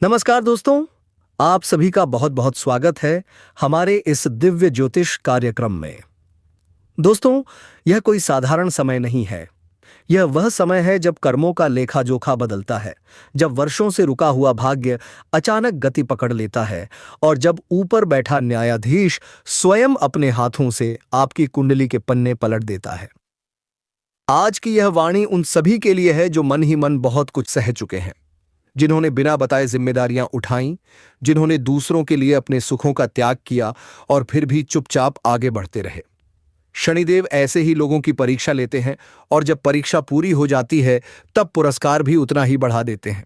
नमस्कार दोस्तों, आप सभी का बहुत बहुत स्वागत है हमारे इस दिव्य ज्योतिष कार्यक्रम में। दोस्तों, यह कोई साधारण समय नहीं है। यह वह समय है जब कर्मों का लेखा जोखा बदलता है, जब वर्षों से रुका हुआ भाग्य अचानक गति पकड़ लेता है और जब ऊपर बैठा न्यायाधीश स्वयं अपने हाथों से आपकी कुंडली के पन्ने पलट देता है। आज की यह वाणी उन सभी के लिए है जो मन ही मन बहुत कुछ सह चुके हैं, जिन्होंने बिना बताए जिम्मेदारियां उठाईं, जिन्होंने दूसरों के लिए अपने सुखों का त्याग किया और फिर भी चुपचाप आगे बढ़ते रहे। शनिदेव ऐसे ही लोगों की परीक्षा लेते हैं और जब परीक्षा पूरी हो जाती है तब पुरस्कार भी उतना ही बढ़ा देते हैं।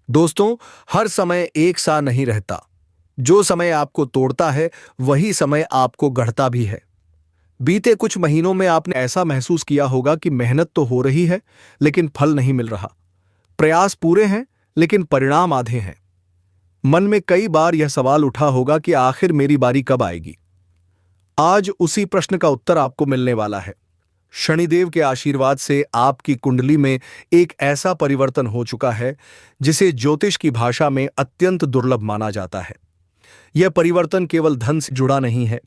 दोस्तों, हर समय एक सा नहीं रहता। जो समय आपको तोड़ता है वही समय आपको गढ़ता भी है। बीते कुछ महीनों में आपने ऐसा महसूस किया होगा कि मेहनत तो हो रही है लेकिन फल नहीं मिल रहा। प्रयास पूरे हैं लेकिन परिणाम आधे हैं। मन में कई बार यह सवाल उठा होगा कि आखिर मेरी बारी कब आएगी। आज उसी प्रश्न का उत्तर आपको मिलने वाला है। शनिदेव के आशीर्वाद से आपकी कुंडली में एक ऐसा परिवर्तन हो चुका है जिसे ज्योतिष की भाषा में अत्यंत दुर्लभ माना जाता है। यह परिवर्तन केवल धन से जुड़ा नहीं है,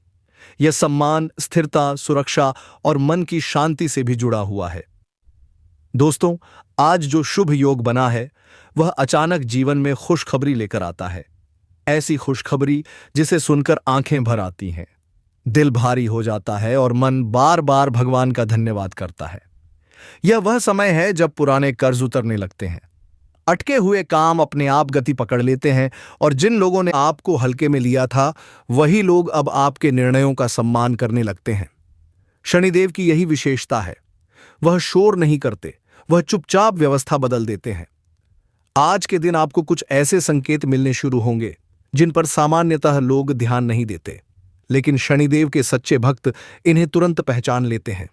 यह सम्मान, स्थिरता, सुरक्षा और मन की शांति से भी जुड़ा हुआ है। दोस्तों, आज जो शुभ योग बना है वह अचानक जीवन में खुशखबरी लेकर आता है। ऐसी खुशखबरी जिसे सुनकर आंखें भर आती हैं, दिल भारी हो जाता है और मन बार बार भगवान का धन्यवाद करता है। यह वह समय है जब पुराने कर्ज उतरने लगते हैं, अटके हुए काम अपने आप गति पकड़ लेते हैं और जिन लोगों ने आपको हल्के में लिया था वही लोग अब आपके निर्णयों का सम्मान करने लगते हैं। शनिदेव की यही विशेषता है, वह शोर नहीं करते, वह चुपचाप व्यवस्था बदल देते हैं। आज के दिन आपको कुछ ऐसे संकेत मिलने शुरू होंगे जिन पर सामान्यतः लोग ध्यान नहीं देते, लेकिन शनिदेव के सच्चे भक्त इन्हें तुरंत पहचान लेते हैं।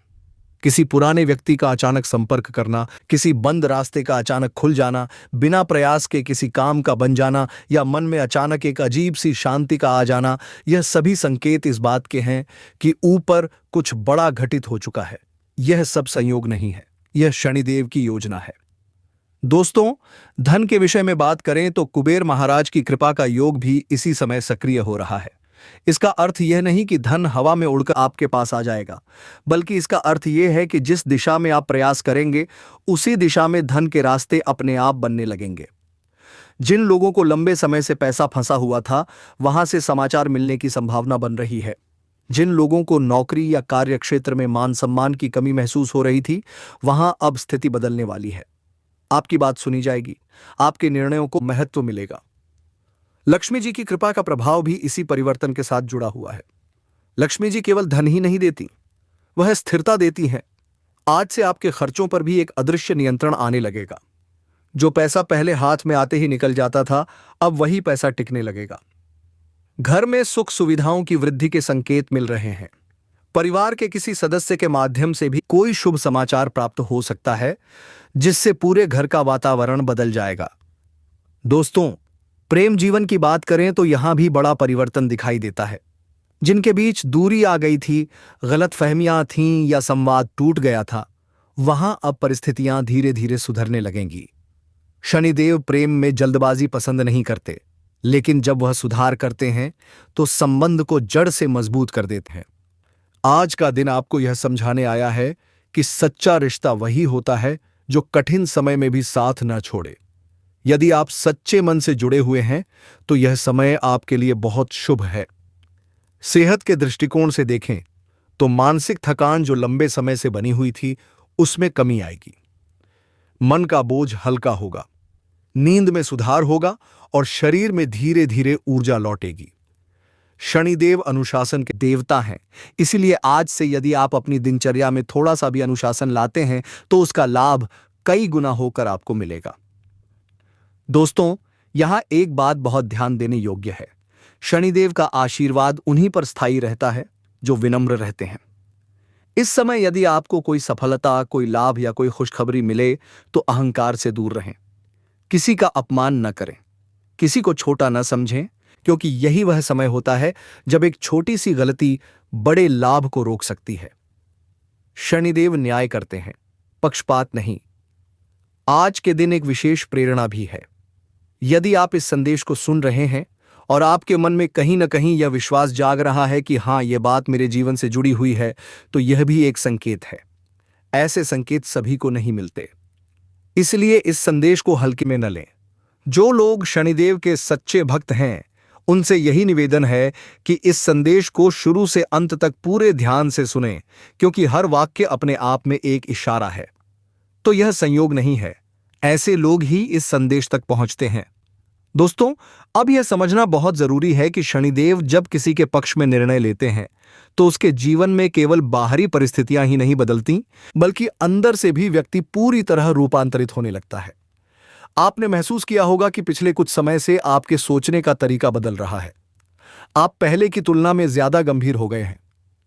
किसी पुराने व्यक्ति का अचानक संपर्क करना, किसी बंद रास्ते का अचानक खुल जाना, बिना प्रयास के किसी काम का बन जाना या मन में अचानक एक अजीब सी शांति का आ जाना, यह सभी संकेत इस बात के हैं कि ऊपर कुछ बड़ा घटित हो चुका है। यह सब संयोग नहीं है, यह शनिदेव की योजना है। दोस्तों, धन के विषय में बात करें तो कुबेर महाराज की कृपा का योग भी इसी समय सक्रिय हो रहा है। इसका अर्थ यह नहीं कि धन हवा में उड़कर आपके पास आ जाएगा, बल्कि इसका अर्थ यह है कि जिस दिशा में आप प्रयास करेंगे उसी दिशा में धन के रास्ते अपने आप बनने लगेंगे। जिन लोगों को लंबे समय से पैसा फंसा हुआ था वहां से समाचार मिलने की संभावना बन रही है। जिन लोगों को नौकरी या कार्य क्षेत्र में मान सम्मान की कमी महसूस हो रही थी वहां अब स्थिति बदलने वाली है। आपकी बात सुनी जाएगी, आपके निर्णयों को महत्व मिलेगा। लक्ष्मी जी की कृपा का प्रभाव भी इसी परिवर्तन के साथ जुड़ा हुआ है। लक्ष्मी जी केवल धन ही नहीं देती, वह स्थिरता देती हैं। आज से आपके खर्चों पर भी एक अदृश्य नियंत्रण आने लगेगा। जो पैसा पहले हाथ में आते ही निकल जाता था, अब वही पैसा टिकने लगेगा। घर में सुख सुविधाओं की वृद्धि के संकेत मिल रहे हैं। परिवार के किसी सदस्य के माध्यम से भी कोई शुभ समाचार प्राप्त हो सकता है जिससे पूरे घर का वातावरण बदल जाएगा। दोस्तों, प्रेम जीवन की बात करें तो यहां भी बड़ा परिवर्तन दिखाई देता है। जिनके बीच दूरी आ गई थी, गलतफहमियां थीं या संवाद टूट गया था, वहां अब परिस्थितियां धीरे धीरे सुधरने लगेंगी। शनिदेव प्रेम में जल्दबाजी पसंद नहीं करते, लेकिन जब वह सुधार करते हैं तो संबंध को जड़ से मजबूत कर देते हैं। आज का दिन आपको यह समझाने आया है कि सच्चा रिश्ता वही होता है जो कठिन समय में भी साथ न छोड़े। यदि आप सच्चे मन से जुड़े हुए हैं तो यह समय आपके लिए बहुत शुभ है। सेहत के दृष्टिकोण से देखें तो मानसिक थकान जो लंबे समय से बनी हुई थी उसमें कमी आएगी। मन का बोझ हल्का होगा, नींद में सुधार होगा और शरीर में धीरे धीरे ऊर्जा लौटेगी। शनिदेव अनुशासन के देवता हैं, इसीलिए आज से यदि आप अपनी दिनचर्या में थोड़ा सा भी अनुशासन लाते हैं तो उसका लाभ कई गुना होकर आपको मिलेगा। दोस्तों, यहां एक बात बहुत ध्यान देने योग्य है। शनिदेव का आशीर्वाद उन्हीं पर स्थायी रहता है जो विनम्र रहते हैं। इस समय यदि आपको कोई सफलता, कोई लाभ या कोई खुशखबरी मिले तो अहंकार से दूर रहें। किसी का अपमान न करें, किसी को छोटा न समझें, क्योंकि यही वह समय होता है जब एक छोटी सी गलती बड़े लाभ को रोक सकती है। शनिदेव न्याय करते हैं, पक्षपात नहीं। आज के दिन एक विशेष प्रेरणा भी है। यदि आप इस संदेश को सुन रहे हैं और आपके मन में कहीं न कहीं यह विश्वास जाग रहा है कि हाँ, यह बात मेरे जीवन से जुड़ी हुई है, तो यह भी एक संकेत है। ऐसे संकेत सभी को नहीं मिलते, इसलिए इस संदेश को हल्के में न लें। जो लोग शनिदेव के सच्चे भक्त हैं, उनसे यही निवेदन है कि इस संदेश को शुरू से अंत तक पूरे ध्यान से सुनें, क्योंकि हर वाक्य अपने आप में एक इशारा है। तो यह संयोग नहीं है, ऐसे लोग ही इस संदेश तक पहुंचते हैं। दोस्तों, अब यह समझना बहुत जरूरी है कि शनिदेव जब किसी के पक्ष में निर्णय लेते हैं, तो उसके जीवन में केवल बाहरी परिस्थितियां ही नहीं बदलती, बल्कि अंदर से भी व्यक्ति पूरी तरह रूपांतरित होने लगता है। आपने महसूस किया होगा कि पिछले कुछ समय से आपके सोचने का तरीका बदल रहा है। आप पहले की तुलना में ज्यादा गंभीर हो गए हैं।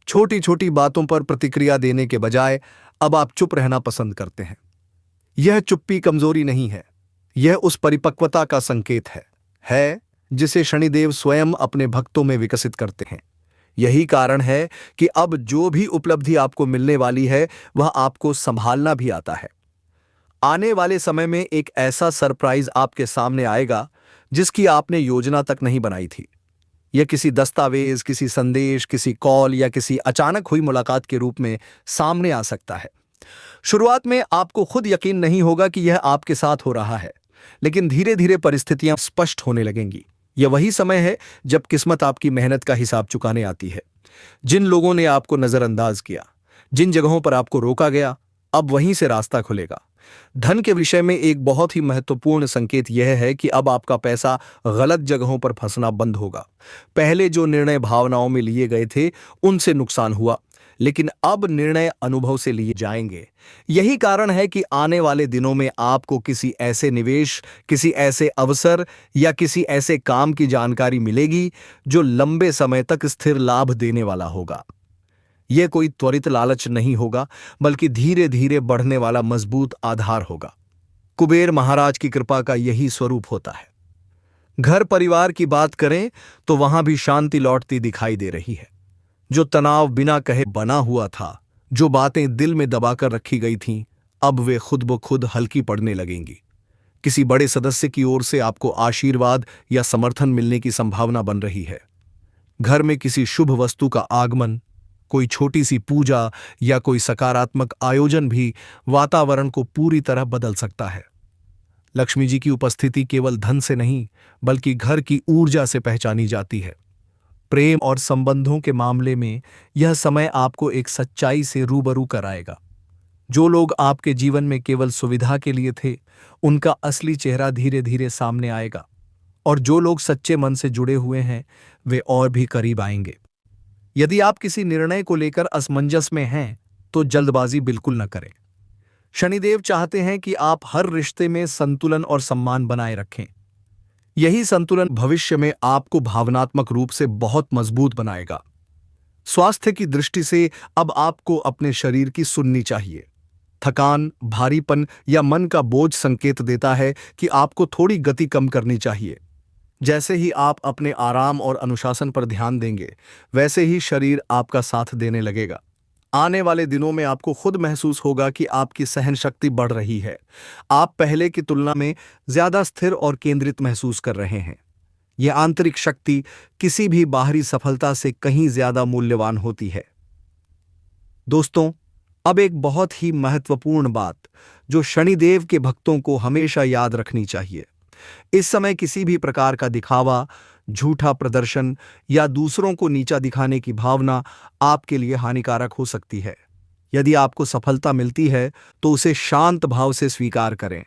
छोटी छोटी बातों पर प्रतिक्रिया देने के बजाय अब आप चुप रहना पसंद करते हैं। यह चुप्पी कमजोरी नहीं है, यह उस परिपक्वता का संकेत है जिसे शनिदेव स्वयं अपने भक्तों में विकसित करते हैं। यही कारण है कि अब जो भी उपलब्धि आपको मिलने वाली है, वह आपको संभालना भी आता है। आने वाले समय में एक ऐसा सरप्राइज आपके सामने आएगा जिसकी आपने योजना तक नहीं बनाई थी। यह किसी दस्तावेज, किसी संदेश, किसी कॉल या किसी अचानक हुई मुलाकात के रूप में सामने आ सकता है। शुरुआत में आपको खुद यकीन नहीं होगा कि यह आपके साथ हो रहा है, लेकिन धीरे धीरे परिस्थितियां स्पष्ट होने लगेंगी। यह वही समय है जब किस्मत आपकी मेहनत का हिसाब चुकाने आती है। जिन लोगों ने आपको नजरअंदाज किया, जिन जगहों पर आपको रोका गया, अब वहीं से रास्ता खुलेगा। धन के विषय में एक बहुत ही महत्वपूर्ण संकेत यह है कि अब आपका पैसा गलत जगहों पर फंसना बंद होगा। पहले जो निर्णय भावनाओं में लिए गए थे, उनसे नुकसान हुआ, लेकिन अब निर्णय अनुभव से लिए जाएंगे। यही कारण है कि आने वाले दिनों में आपको किसी ऐसे निवेश, किसी ऐसे अवसर या किसी ऐसे काम की जानकारी मिलेगी जो लंबे समय तक स्थिर लाभ देने वाला होगा। यह कोई त्वरित लालच नहीं होगा, बल्कि धीरे धीरे बढ़ने वाला मजबूत आधार होगा। कुबेर महाराज की कृपा का यही स्वरूप होता है। घर परिवार की बात करें तो वहां भी शांति लौटती दिखाई दे रही है। जो तनाव बिना कहे बना हुआ था, जो बातें दिल में दबाकर रखी गई थीं, अब वे खुद ब खुद हल्की पड़ने लगेंगी। किसी बड़े सदस्य की ओर से आपको आशीर्वाद या समर्थन मिलने की संभावना बन रही है। घर में किसी शुभ वस्तु का आगमन, कोई छोटी सी पूजा या कोई सकारात्मक आयोजन भी वातावरण को पूरी तरह बदल सकता है। लक्ष्मी जी की उपस्थिति केवल धन से नहीं, बल्कि घर की ऊर्जा से पहचानी जाती है। प्रेम और संबंधों के मामले में यह समय आपको एक सच्चाई से रूबरू कराएगा। जो लोग आपके जीवन में केवल सुविधा के लिए थे, उनका असली चेहरा धीरे धीरे सामने आएगा, और जो लोग सच्चे मन से जुड़े हुए हैं, वे और भी करीब आएंगे। यदि आप किसी निर्णय को लेकर असमंजस में हैं, तो जल्दबाजी बिल्कुल न करें। शनिदेव चाहते हैं कि आप हर रिश्ते में संतुलन और सम्मान बनाए रखें। यही संतुलन भविष्य में आपको भावनात्मक रूप से बहुत मजबूत बनाएगा। स्वास्थ्य की दृष्टि से अब आपको अपने शरीर की सुननी चाहिए। थकान, भारीपन या मन का बोझ संकेत देता है कि आपको थोड़ी गति कम करनी चाहिए। जैसे ही आप अपने आराम और अनुशासन पर ध्यान देंगे, वैसे ही शरीर आपका साथ देने लगेगा। आने वाले दिनों में आपको खुद महसूस होगा कि आपकी सहन शक्ति बढ़ रही है। आप पहले की तुलना में ज्यादा स्थिर और केंद्रित महसूस कर रहे हैं। यह आंतरिक शक्ति किसी भी बाहरी सफलता से कहीं ज्यादा मूल्यवान होती है। दोस्तों, अब एक बहुत ही महत्वपूर्ण बात जो शनिदेव के भक्तों को हमेशा याद रखनी चाहिए। इस समय किसी भी प्रकार का दिखावा, झूठा प्रदर्शन या दूसरों को नीचा दिखाने की भावना आपके लिए हानिकारक हो सकती है। यदि आपको सफलता मिलती है, तो उसे शांत भाव से स्वीकार करें।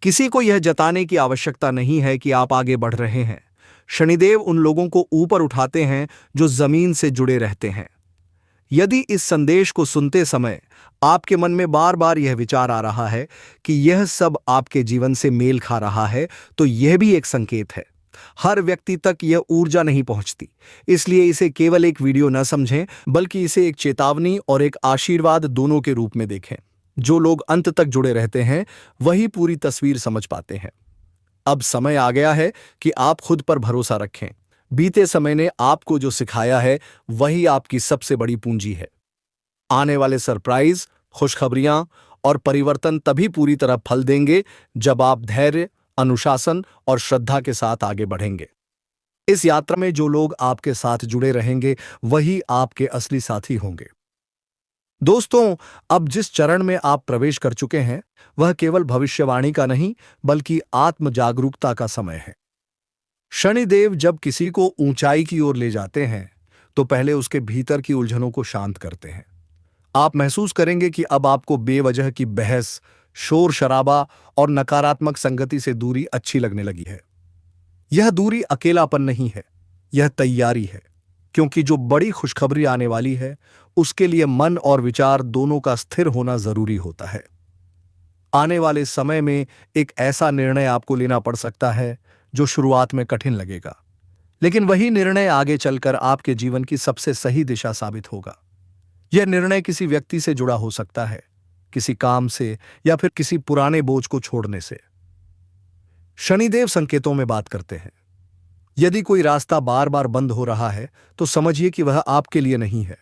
किसी को यह जताने की आवश्यकता नहीं है कि आप आगे बढ़ रहे हैं। शनिदेव उन लोगों को ऊपर उठाते हैं जो जमीन से जुड़े रहते हैं। यदि इस संदेश को सुनते समय आपके मन में बार बार यह विचार आ रहा है कि यह सब आपके जीवन से मेल खा रहा है, तो यह भी एक संकेत है। हर व्यक्ति तक यह ऊर्जा नहीं पहुंचती, इसलिए इसे केवल एक वीडियो न समझें, बल्कि इसे एक चेतावनी और एक आशीर्वाद दोनों के रूप में देखें। जो लोग अंत तक जुड़े रहते हैं, वही पूरी तस्वीर समझ पाते हैं। अब समय आ गया है कि आप खुद पर भरोसा रखें। बीते समय ने आपको जो सिखाया है, वही आपकी सबसे बड़ी पूंजी है। आने वाले सरप्राइज, खुशखबरियां और परिवर्तन तभी पूरी तरह फल देंगे जब आप धैर्य, अनुशासन और श्रद्धा के साथ आगे बढ़ेंगे। इस यात्रा में जो लोग आपके साथ जुड़े रहेंगे वही आपके असली साथी होंगे। दोस्तों, अब जिस चरण में आप प्रवेश कर चुके हैं वह केवल भविष्यवाणी का नहीं बल्कि आत्म जागरूकता का समय है। शनिदेव जब किसी को ऊंचाई की ओर ले जाते हैं तो पहले उसके भीतर की उलझनों को शांत करते हैं। आप महसूस करेंगे कि अब आपको बेवजह की बहस, शोर शराबा और नकारात्मक संगति से दूरी अच्छी लगने लगी है। यह दूरी अकेलापन नहीं है, यह तैयारी है, क्योंकि जो बड़ी खुशखबरी आने वाली है उसके लिए मन और विचार दोनों का स्थिर होना जरूरी होता है। आने वाले समय में एक ऐसा निर्णय आपको लेना पड़ सकता है जो शुरुआत में कठिन लगेगा, लेकिन वही निर्णय आगे चलकर आपके जीवन की सबसे सही दिशा साबित होगा। यह निर्णय किसी व्यक्ति से जुड़ा हो सकता है, किसी काम से या फिर किसी पुराने बोझ को छोड़ने से। शनिदेव संकेतों में बात करते हैं। यदि कोई रास्ता बार बार बंद हो रहा है तो समझिए कि वह आपके लिए नहीं है,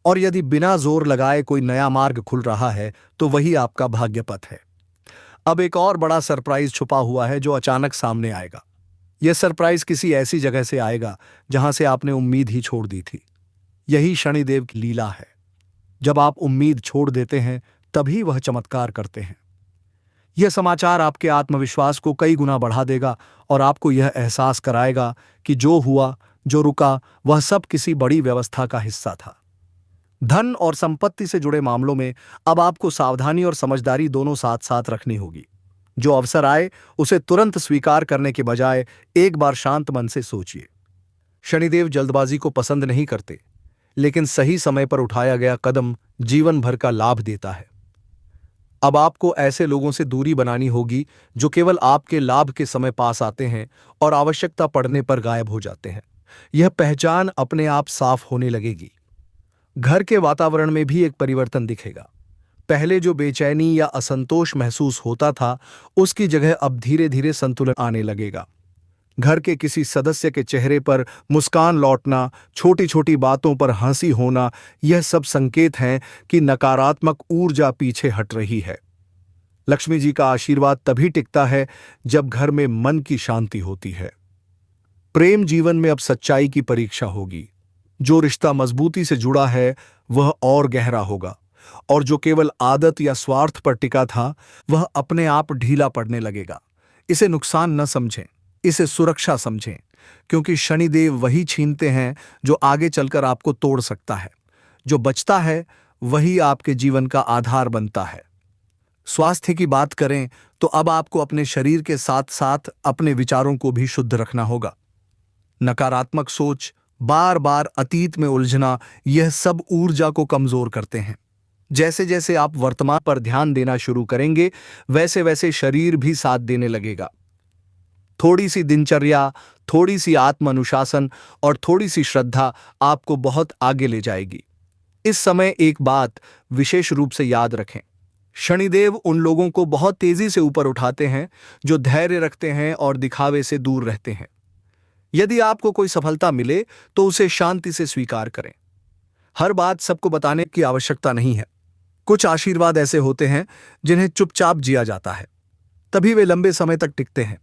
और यदि बिना जोर लगाए कोई नया मार्ग खुल रहा है तो वही आपका भाग्य पथ है। अब एक और बड़ा सरप्राइज छुपा हुआ है जो अचानक सामने आएगा। यह सरप्राइज किसी ऐसी जगह से आएगा जहां से आपने उम्मीद ही छोड़ दी थी। यही शनिदेव की लीला है। जब आप उम्मीद छोड़ देते हैं तभी वह चमत्कार करते हैं। यह समाचार आपके आत्मविश्वास को कई गुना बढ़ा देगा और आपको यह एहसास कराएगा कि जो हुआ, जो रुका, वह सब किसी बड़ी व्यवस्था का हिस्सा था। धन और संपत्ति से जुड़े मामलों में अब आपको सावधानी और समझदारी दोनों साथ साथ रखनी होगी। जो अवसर आए उसे तुरंत स्वीकार करने के बजाय एक बार शांत मन से सोचिए। शनिदेव जल्दबाजी को पसंद नहीं करते, लेकिन सही समय पर उठाया गया कदम जीवन भर का लाभ देता है। अब आपको ऐसे लोगों से दूरी बनानी होगी जो केवल आपके लाभ के समय पास आते हैं और आवश्यकता पड़ने पर गायब हो जाते हैं। यह पहचान अपने आप साफ होने लगेगी। घर के वातावरण में भी एक परिवर्तन दिखेगा। पहले जो बेचैनी या असंतोष महसूस होता था उसकी जगह अब धीरे धीरे संतुलन आने लगेगा। घर के किसी सदस्य के चेहरे पर मुस्कान लौटना, छोटी छोटी बातों पर हंसी होना, यह सब संकेत हैं कि नकारात्मक ऊर्जा पीछे हट रही है। लक्ष्मी जी का आशीर्वाद तभी टिकता है जब घर में मन की शांति होती है। प्रेम जीवन में अब सच्चाई की परीक्षा होगी। जो रिश्ता मजबूती से जुड़ा है वह और गहरा होगा, और जो केवल आदत या स्वार्थ पर टिका था वह अपने आप ढीला पड़ने लगेगा। इसे नुकसान न समझें, इसे सुरक्षा समझें, क्योंकि शनिदेव वही छीनते हैं जो आगे चलकर आपको तोड़ सकता है। जो बचता है वही आपके जीवन का आधार बनता है। स्वास्थ्य की बात करें तो अब आपको अपने शरीर के साथ साथ अपने विचारों को भी शुद्ध रखना होगा। नकारात्मक सोच, बार बार अतीत में उलझना, यह सब ऊर्जा को कमजोर करते हैं। जैसे जैसे आप वर्तमान पर ध्यान देना शुरू करेंगे वैसे वैसे शरीर भी साथ देने लगेगा। थोड़ी सी दिनचर्या, थोड़ी सी आत्म अनुशासन और थोड़ी सी श्रद्धा आपको बहुत आगे ले जाएगी। इस समय एक बात विशेष रूप से याद रखें, शनिदेव उन लोगों को बहुत तेजी से ऊपर उठाते हैं जो धैर्य रखते हैं और दिखावे से दूर रहते हैं। यदि आपको कोई सफलता मिले तो उसे शांति से स्वीकार करें। हर बात सबको बताने की आवश्यकता नहीं है। कुछ आशीर्वाद ऐसे होते हैं जिन्हें चुपचाप जिया जाता है, तभी वे लंबे समय तक टिकते हैं।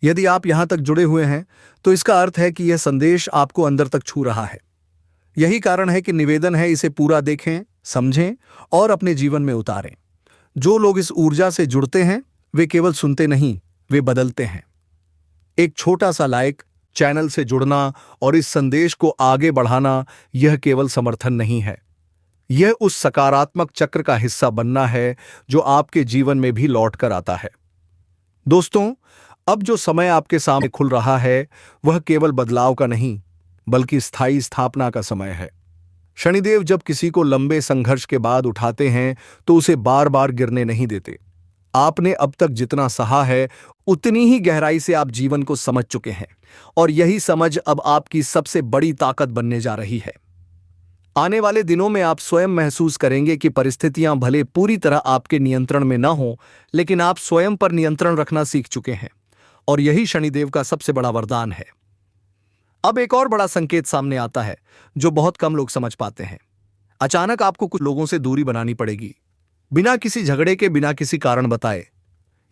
यदि आप यहां तक जुड़े हुए हैं तो इसका अर्थ है कि यह संदेश आपको अंदर तक छू रहा है। यही कारण है कि निवेदन है, इसे पूरा देखें, समझें और अपने जीवन में उतारें। जो लोग इस ऊर्जा से जुड़ते हैं वे केवल सुनते नहीं, वे बदलते हैं। एक छोटा सा लाइक, चैनल से जुड़ना और इस संदेश को आगे बढ़ाना, यह केवल समर्थन नहीं है, यह उस सकारात्मक चक्र का हिस्सा बनना है जो आपके जीवन में भी लौट कर आता है। दोस्तों, अब जो समय आपके सामने खुल रहा है वह केवल बदलाव का नहीं बल्कि स्थायी स्थापना का समय है। शनिदेव जब किसी को लंबे संघर्ष के बाद उठाते हैं तो उसे बार बार गिरने नहीं देते। आपने अब तक जितना सहा है उतनी ही गहराई से आप जीवन को समझ चुके हैं, और यही समझ अब आपकी सबसे बड़ी ताकत बनने जा रही है। आने वाले दिनों में आप स्वयं महसूस करेंगे कि परिस्थितियां भले पूरी तरह आपके नियंत्रण में न हो, लेकिन आप स्वयं पर नियंत्रण रखना सीख चुके हैं, और यही शनिदेव का सबसे बड़ा वरदान है। अब एक और बड़ा संकेत सामने आता है जो बहुत कम लोग समझ पाते हैं। अचानक आपको कुछ लोगों से दूरी बनानी पड़ेगी, बिना किसी झगड़े के, बिना किसी कारण बताए।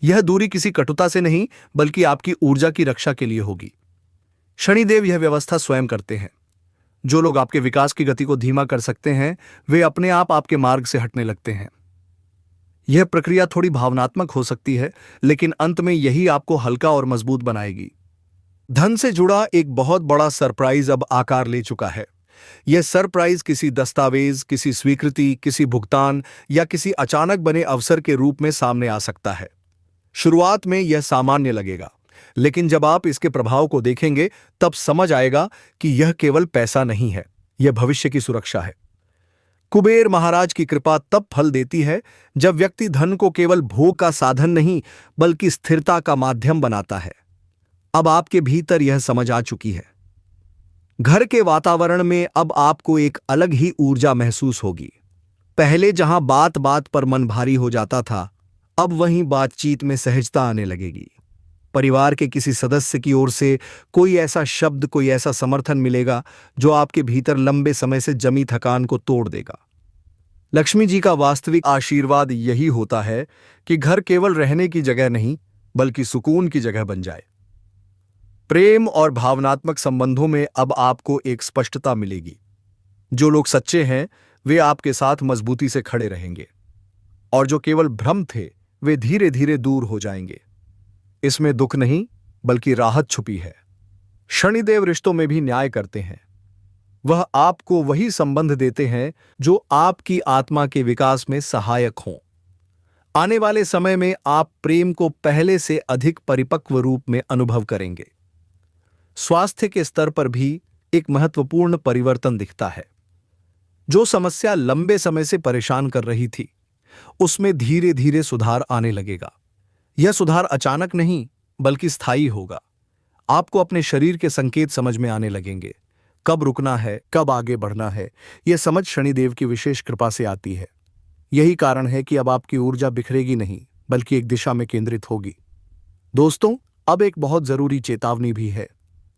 यह दूरी किसी कटुता से नहीं, बल्कि आपकी ऊर्जा की रक्षा के लिए होगी। शनिदेव यह व्यवस्था स्वयं करते हैं। जो लोग आपके विकास की गति को धीमा कर सकते हैं, वे अपने आप आपके मार्ग से हटने लगते हैं। यह प्रक्रिया थोड़ी भावनात्मक हो सकती है, लेकिन अंत में यही आपको हल्का और मजबूत बनाएगी। धन से जुड़ा एक बहुत बड़ा सरप्राइज अब आकार ले चुका है। यह सरप्राइज किसी दस्तावेज, किसी स्वीकृति, किसी भुगतान या किसी अचानक बने अवसर के रूप में सामने आ सकता है। शुरुआत में यह सामान्य लगेगा, लेकिन जब आप इसके प्रभाव को देखेंगे तब समझ आएगा कि यह केवल पैसा नहीं है, यह भविष्य की सुरक्षा है। कुबेर महाराज की कृपा तब फल देती है जब व्यक्ति धन को केवल भोग का साधन नहीं, बल्कि स्थिरता का माध्यम बनाता है। अब आपके भीतर यह समझ आ चुकी है। घर के वातावरण में अब आपको एक अलग ही ऊर्जा महसूस होगी। पहले जहां बात बात पर मन भारी हो जाता था, अब वहीं बातचीत में सहजता आने लगेगी। परिवार के किसी सदस्य की ओर से कोई ऐसा शब्द, कोई ऐसा समर्थन मिलेगा जो आपके भीतर लंबे समय से जमी थकान को तोड़ देगा। लक्ष्मी जी का वास्तविक आशीर्वाद यही होता है कि घर केवल रहने की जगह नहीं, बल्कि सुकून की जगह बन जाए। प्रेम और भावनात्मक संबंधों में अब आपको एक स्पष्टता मिलेगी। जो लोग सच्चे हैं, वे आपके साथ मजबूती से खड़े रहेंगे, और जो केवल भ्रम थे, वे धीरे धीरे दूर हो जाएंगे। इसमें दुख नहीं, बल्कि राहत छुपी है। शनिदेव रिश्तों में भी न्याय करते हैं। वह आपको वही संबंध देते हैं जो आपकी आत्मा के विकास में सहायक हों। आने वाले समय में आप प्रेम को पहले से अधिक परिपक्व रूप में अनुभव करेंगे। स्वास्थ्य के स्तर पर भी एक महत्वपूर्ण परिवर्तन दिखता है। जो समस्या लंबे समय से परेशान कर रही थी, उसमें धीरे धीरे सुधार आने लगेगा। यह सुधार अचानक नहीं, बल्कि स्थायी होगा। आपको अपने शरीर के संकेत समझ में आने लगेंगे। कब रुकना है, कब आगे बढ़ना है, यह समझ शनिदेव की विशेष कृपा से आती है। यही कारण है कि अब आपकी ऊर्जा बिखरेगी नहीं, बल्कि एक दिशा में केंद्रित होगी। दोस्तों, अब एक बहुत जरूरी चेतावनी भी है।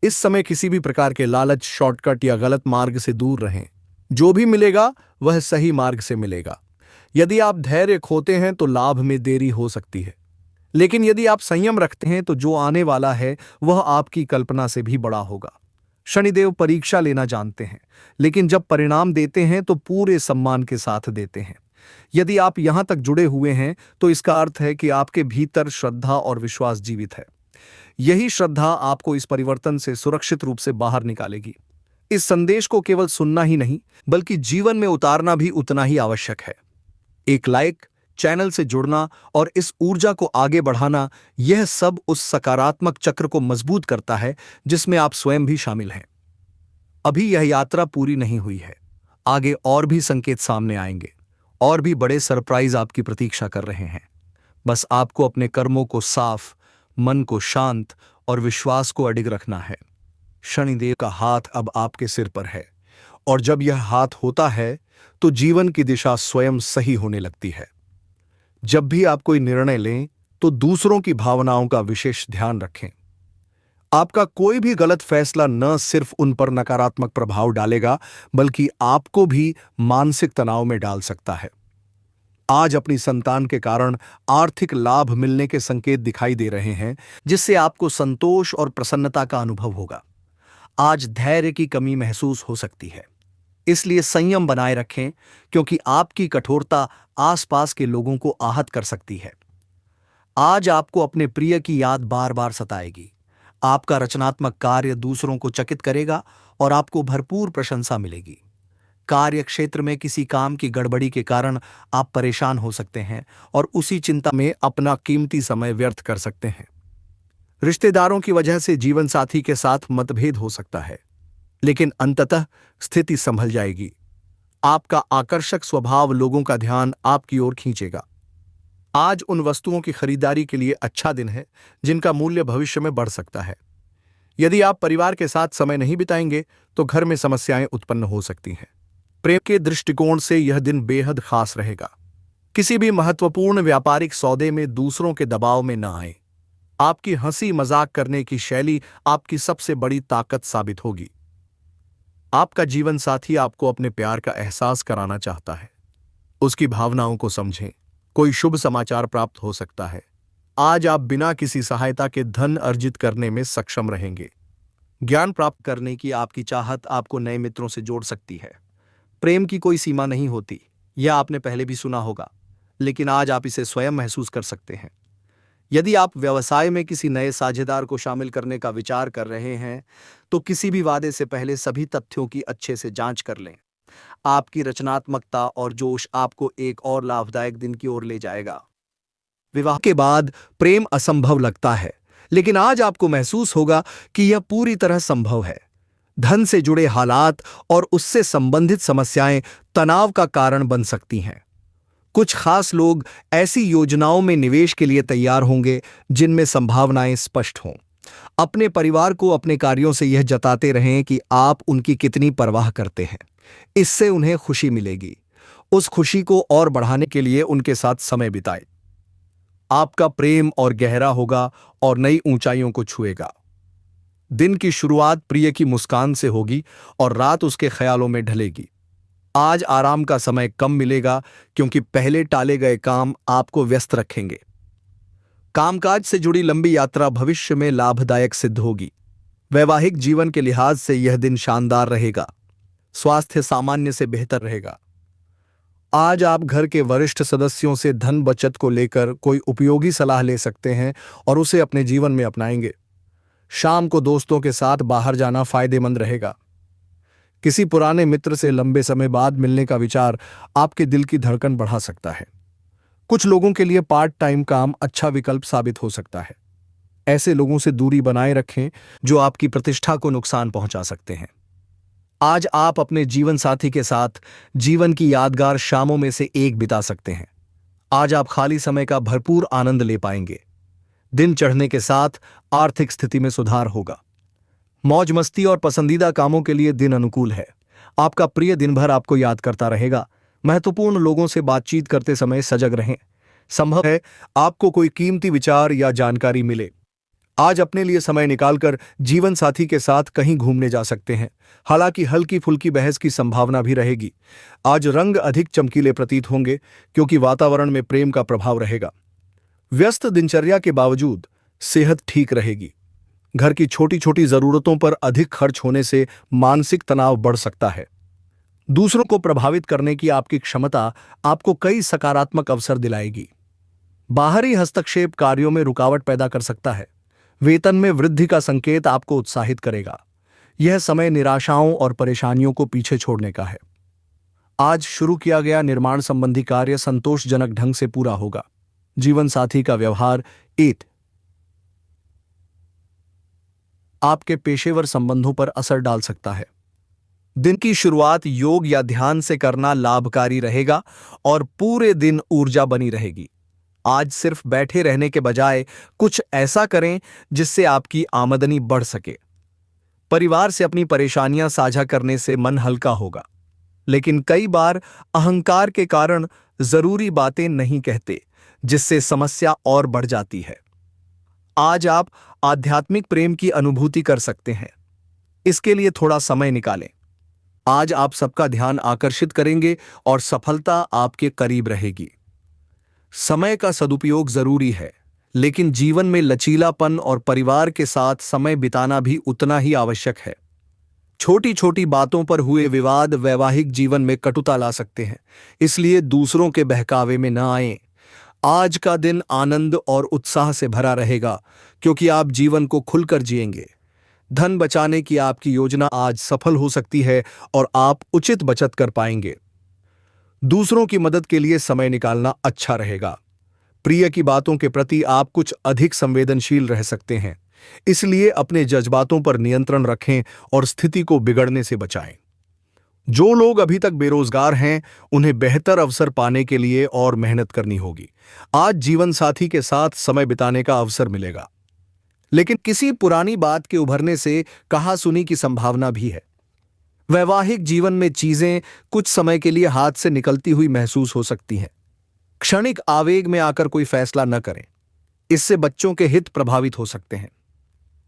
इस समय किसी भी प्रकार के लालच, शॉर्टकट या गलत मार्ग से दूर रहें। जो भी मिलेगा वह सही मार्ग से मिलेगा। यदि आप धैर्य खोते हैं तो लाभ में देरी हो सकती है, लेकिन यदि आप संयम रखते हैं तो जो आने वाला है वह आपकी कल्पना से भी बड़ा होगा। शनिदेव परीक्षा लेना जानते हैं, लेकिन जब परिणाम देते हैं तो पूरे सम्मान के साथ देते हैं। यदि आप यहां तक जुड़े हुए हैं तो इसका अर्थ है कि आपके भीतर श्रद्धा और विश्वास जीवित है। यही श्रद्धा आपको इस परिवर्तन से सुरक्षित रूप से बाहर निकालेगी। इस संदेश को केवल सुनना ही नहीं, बल्कि जीवन में उतारना भी उतना ही आवश्यक है। एक लाइक, चैनल से जुड़ना और इस ऊर्जा को आगे बढ़ाना, यह सब उस सकारात्मक चक्र को मजबूत करता है जिसमें आप स्वयं भी शामिल हैं। अभी यह यात्रा पूरी नहीं हुई है। आगे और भी संकेत सामने आएंगे, और भी बड़े सरप्राइज आपकी प्रतीक्षा कर रहे हैं। बस आपको अपने कर्मों को साफ, मन को शांत और विश्वास को अडिग रखना है। शनिदेव का हाथ अब आपके सिर पर है, और जब यह हाथ होता है तो जीवन की दिशा स्वयं सही होने लगती है। जब भी आप कोई निर्णय लें तो दूसरों की भावनाओं का विशेष ध्यान रखें। आपका कोई भी गलत फैसला न सिर्फ उन पर नकारात्मक प्रभाव डालेगा, बल्कि आपको भी मानसिक तनाव में डाल सकता है। आज अपनी संतान के कारण आर्थिक लाभ मिलने के संकेत दिखाई दे रहे हैं, जिससे आपको संतोष और प्रसन्नता का अनुभव होगा। आज धैर्य की कमी महसूस हो सकती है, इसलिए संयम बनाए रखें, क्योंकि आपकी कठोरता आसपास के लोगों को आहत कर सकती है। आज आपको अपने प्रिय की याद बार बार सताएगी। आपका रचनात्मक कार्य दूसरों को चकित करेगा और आपको भरपूर प्रशंसा मिलेगी। कार्य क्षेत्र में किसी काम की गड़बड़ी के कारण आप परेशान हो सकते हैं और उसी चिंता में अपना कीमती समय व्यर्थ कर सकते हैं। रिश्तेदारों की वजह से जीवन साथी के साथ मतभेद हो सकता है, लेकिन अंततः स्थिति संभल जाएगी। आपका आकर्षक स्वभाव लोगों का ध्यान आपकी ओर खींचेगा। आज उन वस्तुओं की खरीदारी के लिए अच्छा दिन है जिनका मूल्य भविष्य में बढ़ सकता है। यदि आप परिवार के साथ समय नहीं बिताएंगे तो घर में समस्याएं उत्पन्न हो सकती हैं। प्रेम के दृष्टिकोण से यह दिन बेहद खास रहेगा। किसी भी महत्वपूर्ण व्यापारिक सौदे में दूसरों के दबाव में न आए। आपकी हंसी मजाक करने की शैली आपकी सबसे बड़ी ताकत साबित होगी। आपका जीवन साथी आपको अपने प्यार का एहसास कराना चाहता है। उसकी भावनाओं को समझें। कोई शुभ समाचार प्राप्त हो सकता है। आज आप बिना किसी सहायता के धन अर्जित करने में सक्षम रहेंगे। ज्ञान प्राप्त करने की आपकी चाहत आपको नए मित्रों से जोड़ सकती है। प्रेम की कोई सीमा नहीं होती, यह आपने पहले भी सुना होगा, लेकिन आज आप इसे स्वयं महसूस कर सकते हैं। यदि आप व्यवसाय में किसी नए साझेदार को शामिल करने का विचार कर रहे हैं, तो किसी भी वादे से पहले सभी तथ्यों की अच्छे से जांच कर लें। आपकी रचनात्मकता और जोश आपको एक और लाभदायक दिन की ओर ले जाएगा। विवाह के बाद प्रेम असंभव लगता है, लेकिन आज आपको महसूस होगा कि यह पूरी तरह संभव है। धन से जुड़े हालात और उससे संबंधित समस्याएं तनाव का कारण बन सकती हैं। कुछ खास लोग ऐसी योजनाओं में निवेश के लिए तैयार होंगे जिनमें संभावनाएं स्पष्ट हों। अपने परिवार को अपने कार्यों से यह जताते रहें कि आप उनकी कितनी परवाह करते हैं। इससे उन्हें खुशी मिलेगी। उस खुशी को और बढ़ाने के लिए उनके साथ समय बिताएं। आपका प्रेम और गहरा होगा और नई ऊंचाइयों को छुएगा। दिन की शुरुआत प्रिय की मुस्कान से होगी और रात उसके ख्यालों में ढलेगी। आज आराम का समय कम मिलेगा क्योंकि पहले टाले गए काम आपको व्यस्त रखेंगे। कामकाज से जुड़ी लंबी यात्रा भविष्य में लाभदायक सिद्ध होगी। वैवाहिक जीवन के लिहाज से यह दिन शानदार रहेगा। स्वास्थ्य सामान्य से बेहतर रहेगा। आज आप घर के वरिष्ठ सदस्यों से धन बचत को लेकर कोई उपयोगी सलाह ले सकते हैं और उसे अपने जीवन में अपनाएंगे। शाम को दोस्तों के साथ बाहर जाना फायदेमंद रहेगा। किसी पुराने मित्र से लंबे समय बाद मिलने का विचार आपके दिल की धड़कन बढ़ा सकता है। कुछ लोगों के लिए पार्ट टाइम काम अच्छा विकल्प साबित हो सकता है। ऐसे लोगों से दूरी बनाए रखें जो आपकी प्रतिष्ठा को नुकसान पहुंचा सकते हैं। आज आप अपने जीवन साथी के साथ जीवन की यादगार शामों में से एक बिता सकते हैं। आज आप खाली समय का भरपूर आनंद ले पाएंगे। दिन चढ़ने के साथ आर्थिक स्थिति में सुधार होगा। मौज मस्ती और पसंदीदा कामों के लिए दिन अनुकूल है। आपका प्रिय दिन भर आपको याद करता रहेगा। महत्वपूर्ण लोगों से बातचीत करते समय सजग रहें। संभव है आपको कोई कीमती विचार या जानकारी मिले। आज अपने लिए समय निकालकर जीवन साथी के साथ कहीं घूमने जा सकते हैं। हालांकि हल्की फुल्की बहस की संभावना भी रहेगी। आज रंग अधिक चमकीले प्रतीत होंगे क्योंकि वातावरण में प्रेम का प्रभाव रहेगा। व्यस्त दिनचर्या के बावजूद सेहत ठीक रहेगी। घर की छोटी छोटी जरूरतों पर अधिक खर्च होने से मानसिक तनाव बढ़ सकता है। दूसरों को प्रभावित करने की आपकी क्षमता आपको कई सकारात्मक अवसर दिलाएगी। बाहरी हस्तक्षेप कार्यों में रुकावट पैदा कर सकता है। वेतन में वृद्धि का संकेत आपको उत्साहित करेगा। यह समय निराशाओं और परेशानियों को पीछे छोड़ने का है। आज शुरू किया गया निर्माण संबंधी कार्य संतोषजनक ढंग से पूरा होगा। जीवन साथी का व्यवहार 8 आपके पेशेवर संबंधों पर असर डाल सकता है। दिन की शुरुआत योग या ध्यान से करना लाभकारी रहेगा और पूरे दिन ऊर्जा बनी रहेगी। आज सिर्फ बैठे रहने के बजाय कुछ ऐसा करें जिससे आपकी आमदनी बढ़ सके। परिवार से अपनी परेशानियां साझा करने से मन हल्का होगा, लेकिन कई बार अहंकार के कारण जरूरी बातें नहीं कहते, जिससे समस्या और बढ़ जाती है। आज आप आध्यात्मिक प्रेम की अनुभूति कर सकते हैं। इसके लिए थोड़ा समय निकालें। आज आप सबका ध्यान आकर्षित करेंगे और सफलता आपके करीब रहेगी। समय का सदुपयोग जरूरी है, लेकिन जीवन में लचीलापन और परिवार के साथ समय बिताना भी उतना ही आवश्यक है। छोटी छोटी बातों पर हुए विवाद वैवाहिक जीवन में कटुता ला सकते हैं, इसलिए दूसरों के बहकावे में न आएं। आज का दिन आनंद और उत्साह से भरा रहेगा क्योंकि आप जीवन को खुलकर जिएंगे। धन बचाने की आपकी योजना आज सफल हो सकती है और आप उचित बचत कर पाएंगे। दूसरों की मदद के लिए समय निकालना अच्छा रहेगा। प्रिय की बातों के प्रति आप कुछ अधिक संवेदनशील रह सकते हैं, इसलिए अपने जज्बातों पर नियंत्रण रखें और स्थिति को बिगड़ने से बचाएं। जो लोग अभी तक बेरोजगार हैं, उन्हें बेहतर अवसर पाने के लिए और मेहनत करनी होगी। आज जीवन साथी के साथ समय बिताने का अवसर मिलेगा, लेकिन किसी पुरानी बात के उभरने से कहासुनी की संभावना भी है। वैवाहिक जीवन में चीजें कुछ समय के लिए हाथ से निकलती हुई महसूस हो सकती हैं। क्षणिक आवेग में आकर कोई फैसला न करें, इससे बच्चों के हित प्रभावित हो सकते हैं।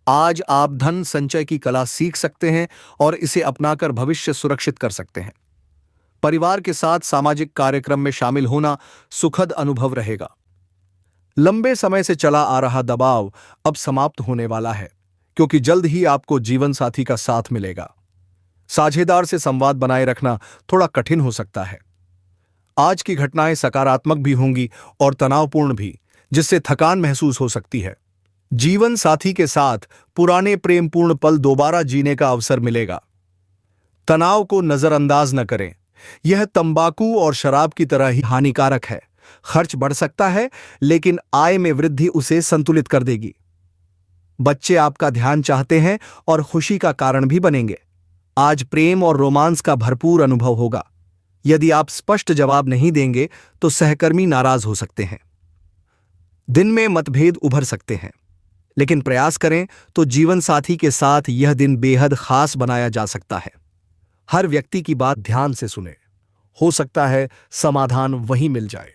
आज आप धन संचय की कला सीख सकते हैं और इसे अपनाकर भविष्य सुरक्षित कर सकते हैं। परिवार के साथ सामाजिक कार्यक्रम में शामिल होना सुखद अनुभव रहेगा। लंबे समय से चला आ रहा दबाव अब समाप्त होने वाला है, क्योंकि जल्द ही आपको जीवन साथी का साथ मिलेगा। साझेदार से संवाद बनाए रखना थोड़ा कठिन हो सकता है। आज की घटनाएं सकारात्मक भी होंगी और तनावपूर्ण भी, जिससे थकान महसूस हो सकती है। जीवन साथी के साथ पुराने प्रेमपूर्ण पल दोबारा जीने का अवसर मिलेगा। तनाव को नजरअंदाज न करें, यह तंबाकू और शराब की तरह ही हानिकारक है। खर्च बढ़ सकता है, लेकिन आय में वृद्धि उसे संतुलित कर देगी। बच्चे आपका ध्यान चाहते हैं और खुशी का कारण भी बनेंगे। आज प्रेम और रोमांस का भरपूर अनुभव होगा। यदि आप स्पष्ट जवाब नहीं देंगे तो सहकर्मी नाराज हो सकते हैं। दिन में मतभेद उभर सकते हैं, लेकिन प्रयास करें तो जीवन साथी के साथ यह दिन बेहद खास बनाया जा सकता है। हर व्यक्ति की बात ध्यान से सुने, हो सकता है समाधान वहीं मिल जाए।